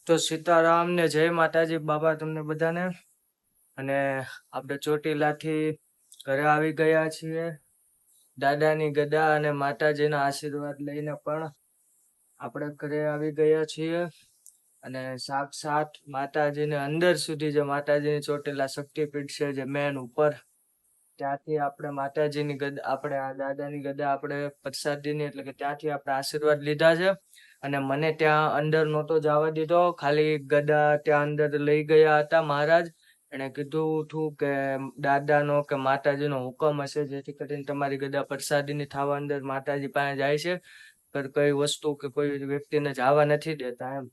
તો સીતારામ ને જય માતાજી બાબા તમને બધાને. અને આપણે ચોટીલાથી ઘરે આવી ગયા છીએ. દાદાની ગદા અને માતાજીના આશીર્વાદ લઈને પણ આપણે ઘરે આવી ગયા છીએ. અને સાક્ષાત માતાજીને અંદર સુધી જે માતાજીની ચોટીલા શક્તિપીઠ છે જે મેન ઉપર, ત્યાંથી આપણે માતાજીની ગદા, આપણે આ દાદાની ગદા આપણે પ્રસાદીની એટલે કે ત્યાંથી આપણે આશીર્વાદ લીધા છે. અને મને ત્યાં અંદર નહોતો જવા દીધો, ખાલી ગદા ત્યાં અંદર લઈ ગયા હતા મહારાજ. એને કીધું હતું કે દાદાનો કે માતાજીનો હુકમ હશે જેથી કરીને તમારી ગદા પ્રસાદીની થવા અંદર માતાજી પાસે જાય છે, પર કઈ વસ્તુ કે કોઈ વ્યક્તિને જવા નથી દેતા એમ.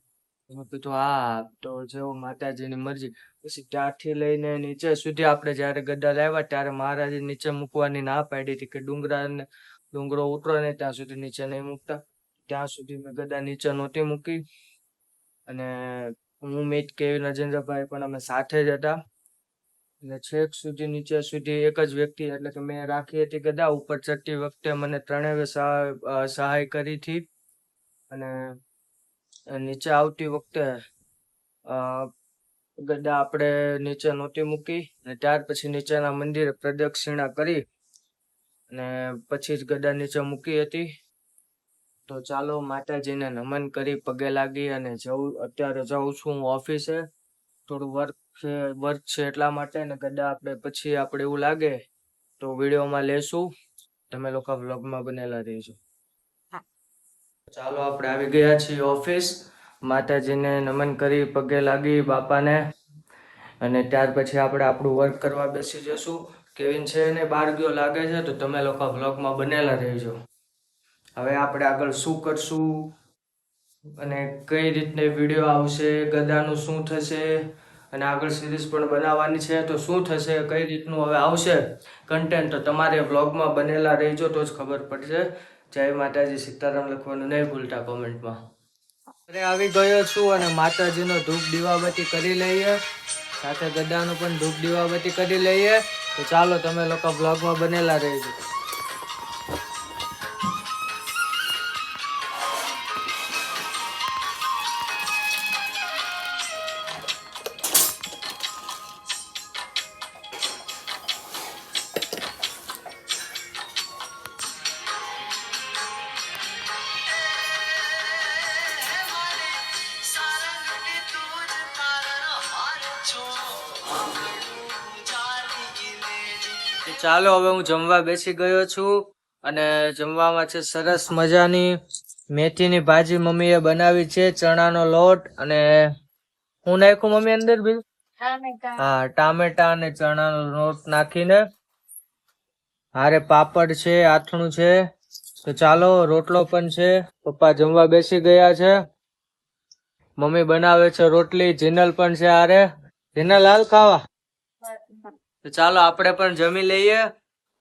મેં કીધું હા, તો જેવું માતાજીની મરજી. પછી ત્યાંથી લઈને નીચે સુધી આપણે જયારે ગદા લાવ્યા ત્યારે મહારાજે નીચે મૂકવાની ના પાડી હતી કે ડુંગરો ઉતરો ને ત્યાં સુધી નીચે નહીં મૂકતા. ત્યાં સુધી મેં ગદા નીચે નહોતી મૂકી. અને હું મીત કેવી નજેન્દ્રભાઈ પણ અમે સાથે જ હતા. અને છેક સુધી નીચે સુધી એક જ વ્યક્તિ એટલે કે મેં રાખી હતી ગદા. ઉપર ચડતી વખતે મને ત્રણેય સહાય કરી હતી. અને નીચે આવતી વખતે ગદા આપણે નીચે નહોતી મૂકી. અને ત્યાર પછી નીચેના મંદિરે પ્રદક્ષિણા કરી અને પછી જ ગદા નીચે મૂકી હતી. તો ચાલો માતાજીને નમન કરી પગે લાગી અને અત્યારે જાઉં છું ઓફિસે. થોડું વર્ક છે એટલા માટે. ને ગદા આપણે પછી આપણે એવું લાગે તો વિડીયોમાં લેશું. તમે લોકો વ્લોગમાં બનેલા રહીજો. ચાલો આપણે આવી ગયા છીએ ઓફિસ. માતાજીને નમન કરી પગે લાગી બાપાને. અને ત્યાર પછી આપણે આપણું વર્ક કરવા બેસી જશું. કેવિન છે ને બહાર ગયો લાગે છે, તો તમે લોકો વ્લોગમાં બનેલા રહેજો. હવે આપણે આગળ શું કરશું અને કઈ રીતની વિડીયો આવશે, ગદાનું શું થશે, અને આગળ સિરીઝ પણ બનાવવાની છે તો શું થશે, કઈ રીતનું હવે આવશે કન્ટેન્ટ, તો તમારે વ્લોગમાં બનેલા રહેજો તો જ ખબર પડશે. જય માતાજી, સીતારામ લખવાનું નહીં ભૂલતા કોમેન્ટમાં. ઘરે આવી ગયો છું અને માતાજીનો ધૂપ દીવાબત્તી કરી લઈએ, સાથે ગદાનું પણ ધૂપ દીવાબત્તી કરી લઈએ. તો ચાલો તમે લોકો વ્લોગમાં બનેલા રહેજો. ચાલો હવે હું જમવા બેસી ગયો છું. અને જમવામાં છે સરસ મજાની મેથીની ભાજી મમ્મીએ બનાવી છે, ચણાનો લોટ અને હું નાખ્યું મમ્મી અંદર બી હા ટામેટા અને ચણાનો લોટ નાખીને. હારે પાપડ છે, આથણું છે. તો ચાલો રોટલો પણ છે. પપ્પા જમવા બેસી ગયા છે. મમ્મી બનાવે છે રોટલી. જીનલ પણ છે હારે. જીનલ હાલ ખાવા. તો ચાલો આપણે પણ જમી લઈએ.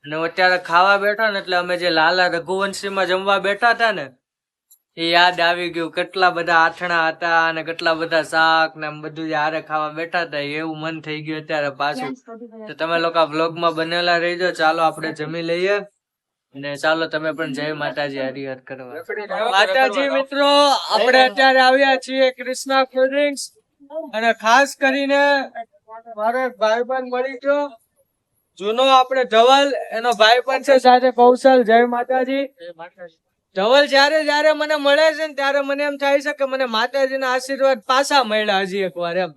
અને અત્યારે ખાવા બેઠા ને એટલે અમે જે લાલા રઘુવંશીમાં જમવા બેઠા હતા ને એ યાદ આવી ગયું. કેટલા બધા આથણા હતા અને કેટલા બધા શાક ને બધું હારે ખાવા બેઠા હતા, એવું મન થઈ ગયું અત્યારે પાછું. તો તમે લોકો વ્લોગમાં બનેલા રહેજો. ચાલો આપણે જમી લઈએ અને ચાલો તમે પણ જય માતાજી હરિહર કરવા. માતાજી મિત્રો, આપણે અત્યારે આવ્યા છીએ કૃષ્ણા કોલ્ડ ડ્રિંક્સ. અને ખાસ કરીને મારો એક ભાઈબંધ મળી ગયો જૂનો, આપણે ધવલ, એનો ભાઈબંધ છે સાથે કૌશલ. જય માતાજી. ધવલ જયારે મને મળે છે ને ત્યારે મને એમ થાય છે કે મને માતાજીના આશીર્વાદ પાછા મળ્યા હજી એક વાર એમ.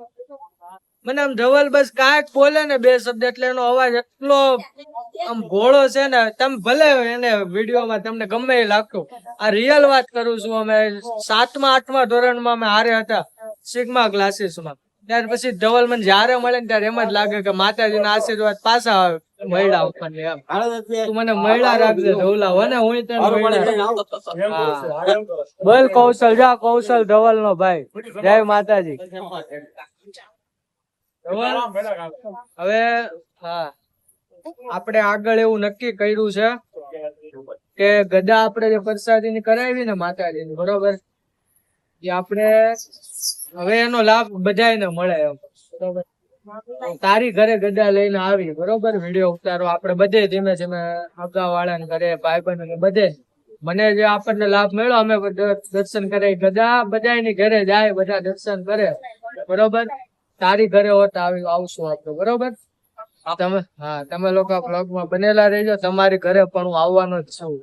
મને આમ ધવલ બસ કાંઈક બોલે ને બે શબ્દ એટલે એનો અવાજ એટલો આમ ઘોળો છે ને, તમે ભલે એને વિડીયોમાં તમને ગમે એ લાગતું, આ રિયલ વાત કરું છું. અમે 7મા 8મા ધોરણમાં અમે હારે હતા સિગ્મા ક્લાસીસમાં. ત્યાર પછી ધવલ મને જયારે મળે ને ત્યારે એમ જ લાગે કે માતાજીના આશીર્વાદ પાછા આવે મળ્યા આપણને એમ. તું મને મળ્યા રાખજે ધવલા, હો ને હું તને બોલ કૌશલ. જા કૌશલ ધવલ નો ભાઈ. જય માતાજી. હવે હા, આપણે આગળ એવું નક્કી કર્યું છે કે ગદા આપણે જે પ્રસાદીની કરાવી ને માતાજીની, બરોબર, એ આપણે હવે એનો લાભ બધાને મળે એમ. બરોબર, તારી ઘરે ગદા લઈને આવી, બરોબર, વિડીયો ઉતારો આપણે બધે ધીમે ધીમે અગા વાળા ઘરે ભાઈબંધ બધે. મને જે આપણને લાભ મળ્યો અમે દર્શન કરે બધાની ઘરે જાય, બધા દર્શન કરે, બરોબર. તારી ઘરે હોત આવશું આપણે, બરોબર. તમે લોકો બ્લોગ માં બનેલા રહેજો. તમારી ઘરે પણ હું આવવાનો જ છું.